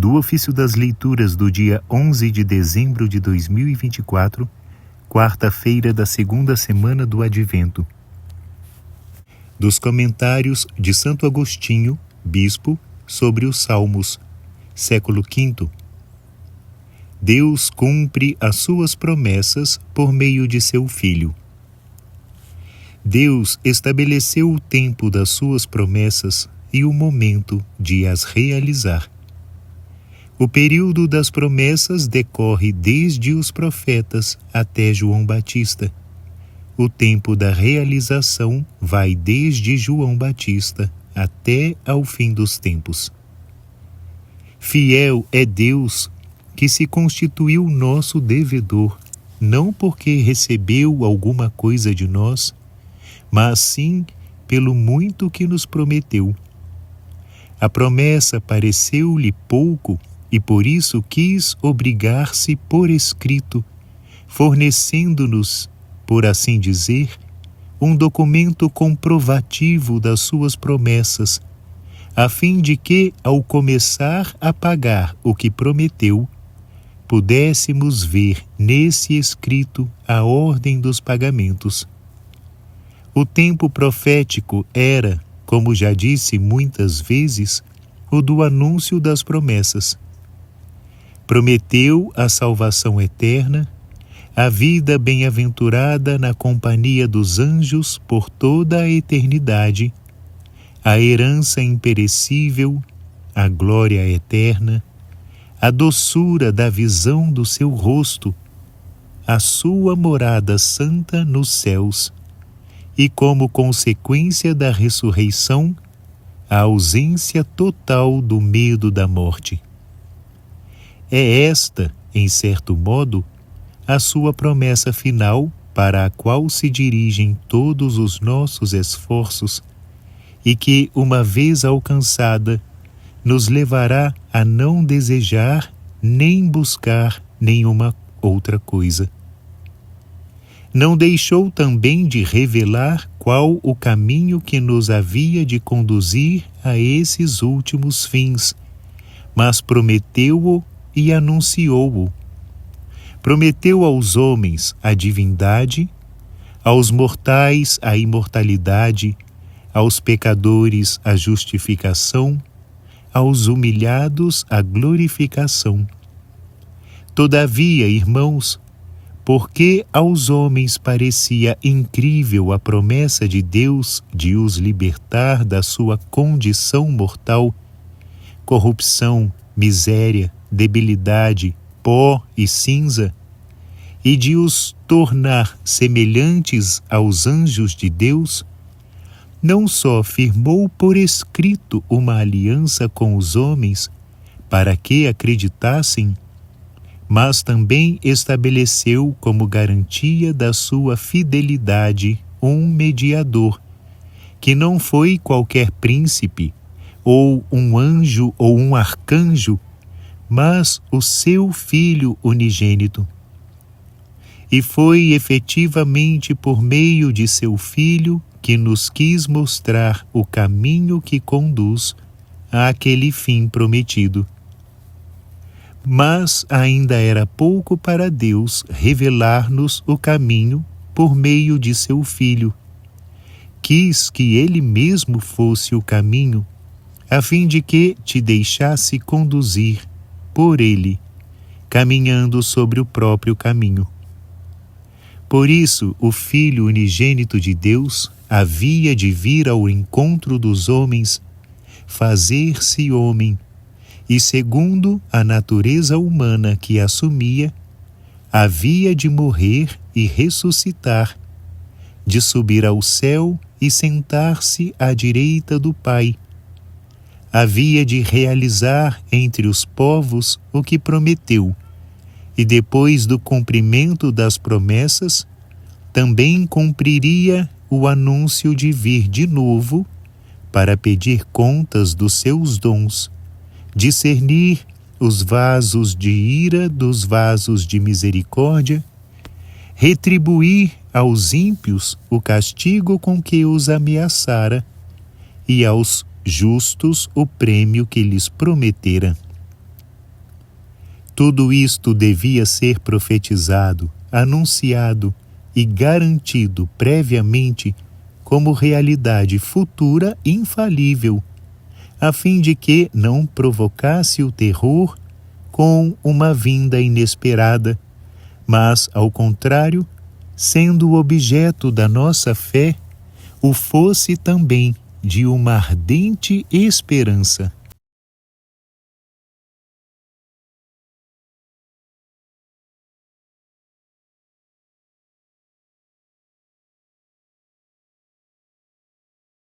do Ofício das Leituras do dia 11 de dezembro de 2024, quarta-feira da segunda semana do Advento. Dos comentários de Santo Agostinho, bispo, sobre os Salmos, século V. Deus cumpre as suas promessas por meio de seu Filho. Deus estabeleceu o tempo das suas promessas e o momento de as realizar. O período das promessas decorre desde os profetas até João Batista. O tempo da realização vai desde João Batista até ao fim dos tempos. Fiel é Deus que se constituiu nosso devedor, não porque recebeu alguma coisa de nós, mas sim pelo muito que nos prometeu. A promessa pareceu-lhe pouco e por isso quis obrigar-se por escrito, fornecendo-nos, por assim dizer, um documento comprovativo das suas promessas, a fim de que, ao começar a pagar o que prometeu, pudéssemos ver nesse escrito a ordem dos pagamentos. O tempo profético era, como já disse muitas vezes, o do anúncio das promessas. Prometeu a salvação eterna, a vida bem-aventurada na companhia dos anjos por toda a eternidade, a herança imperecível, a glória eterna, a doçura da visão do seu rosto, a sua morada santa nos céus, e como consequência da ressurreição, a ausência total do medo da morte. É esta, em certo modo, a sua promessa final para a qual se dirigem todos os nossos esforços e que, uma vez alcançada, nos levará a não desejar nem buscar nenhuma outra coisa. Não deixou também de revelar qual o caminho que nos havia de conduzir a esses últimos fins, mas prometeu-o e anunciou-o. Prometeu aos homens a divindade, aos mortais a imortalidade, aos pecadores a justificação, aos humilhados a glorificação. Todavia, irmãos, porque aos homens parecia incrível a promessa de Deus de os libertar da sua condição mortal, corrupção, miséria, debilidade, pó e cinza, e de os tornar semelhantes aos anjos de Deus, não só firmou por escrito uma aliança com os homens para que acreditassem, mas também estabeleceu como garantia da sua fidelidade um mediador, que não foi qualquer príncipe, ou um anjo ou um arcanjo, mas o seu Filho unigênito. E foi efetivamente por meio de seu Filho que nos quis mostrar o caminho que conduz àquele fim prometido. Mas ainda era pouco para Deus revelar-nos o caminho por meio de seu Filho. Quis que ele mesmo fosse o caminho, a fim de que te deixasse conduzir por ele, caminhando sobre o próprio caminho. Por isso, o Filho unigênito de Deus havia de vir ao encontro dos homens, fazer-se homem, e segundo a natureza humana que assumia, havia de morrer e ressuscitar, de subir ao céu e sentar-se à direita do Pai. Havia de realizar entre os povos o que prometeu, e depois do cumprimento das promessas, também cumpriria o anúncio de vir de novo para pedir contas dos seus dons, discernir os vasos de ira dos vasos de misericórdia, retribuir aos ímpios o castigo com que os ameaçara e aos justos o prêmio que lhes prometera. Tudo isto devia ser profetizado, anunciado e garantido previamente como realidade futura infalível, a fim de que não provocasse o terror com uma vinda inesperada, mas, ao contrário, sendo objeto da nossa fé, o fosse também de uma ardente esperança.